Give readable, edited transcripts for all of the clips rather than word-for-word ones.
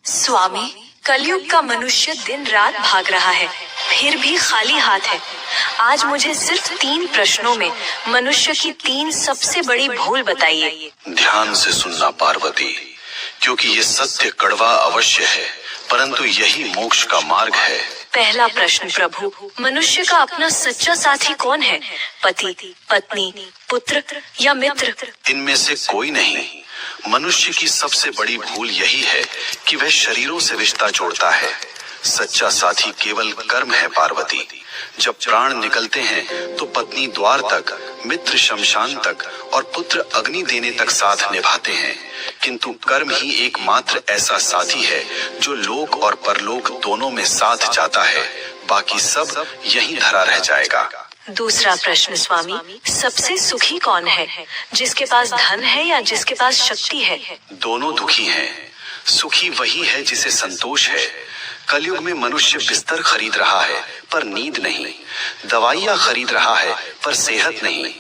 स्वामी, कलयुग का मनुष्य दिन रात भाग रहा है, फिर भी खाली हाथ है। आज मुझे सिर्फ 3 प्रश्नों में मनुष्य की 3 सबसे बड़ी भूल बताइए। ध्यान से सुनना पार्वती, क्योंकि ये सत्य कड़वा अवश्य है, परंतु यही मोक्ष का मार्ग है। पहला प्रश्न प्रभु, मनुष्य का अपना सच्चा साथी कौन है? पति, पत्नी, पुत्र या मित्र? इनमें से कोई नहीं। मनुष्य की सबसे बड़ी भूल यही है कि वह शरीरों से रिश्ता जोड़ता है। सच्चा साथी केवल कर्म है पार्वती। जब प्राण निकलते हैं तो पत्नी द्वार तक, मित्र शमशान तक और पुत्र अग्नि देने तक साथ निभाते हैं, किंतु कर्म ही एकमात्र ऐसा साथी है जो लोक और परलोक दोनों में साथ जाता है। बाकी सब यहीं धरा रह जाएगा। दूसरा प्रश्न स्वामी, सबसे सुखी कौन है? जिसके पास धन है या जिसके पास शक्ति है? दोनों दुखी हैं। सुखी वही है जिसे संतोष है। कलयुग में मनुष्य बिस्तर खरीद रहा है पर नींद नहीं, दवाइयाँ खरीद रहा है पर सेहत नहीं।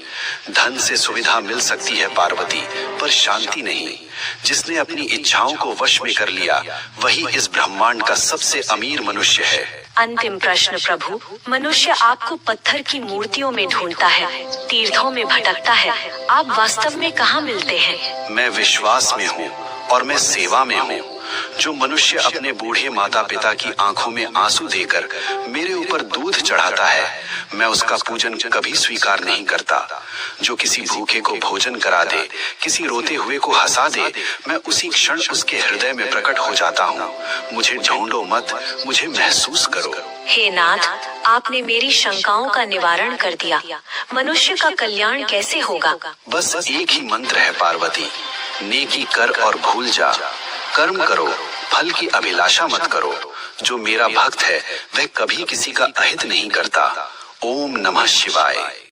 धन से सुविधा मिल सकती है पार्वती, पर शांति नहीं। जिसने अपनी इच्छाओं को वश में कर लिया वही इस ब्रह्मांड का सबसे अमीर मनुष्य है। अंतिम प्रश्न प्रभु, मनुष्य आपको पत्थर की मूर्तियों में ढूंढता है, तीर्थों में भटकता है, आप वास्तव में कहाँ मिलते हैं? मैं विश्वास में हूँ और मैं सेवा में हूँ। जो मनुष्य अपने बूढ़े माता पिता की आंखों में आंसू देकर मेरे ऊपर दूध चढ़ाता है, मैं उसका पूजन कभी स्वीकार नहीं करता। जो किसी भूखे को भोजन करा दे, किसी रोते हुए को हंसा दे, मैं उसी क्षण उसके हृदय में प्रकट हो जाता हूँ। मुझे ढूंढो मत, मुझे महसूस करो। हे नाथ, आपने मेरी शंकाओं का निवारण कर दिया। मनुष्य का कल्याण कैसे होगा? बस एक ही मंत्र है पार्वती, नेकी कर और भूल जा। कर्म करो, फल की अभिलाषा मत करो। जो मेरा भक्त है वह कभी किसी का अहित नहीं करता। ओम नमः शिवाय।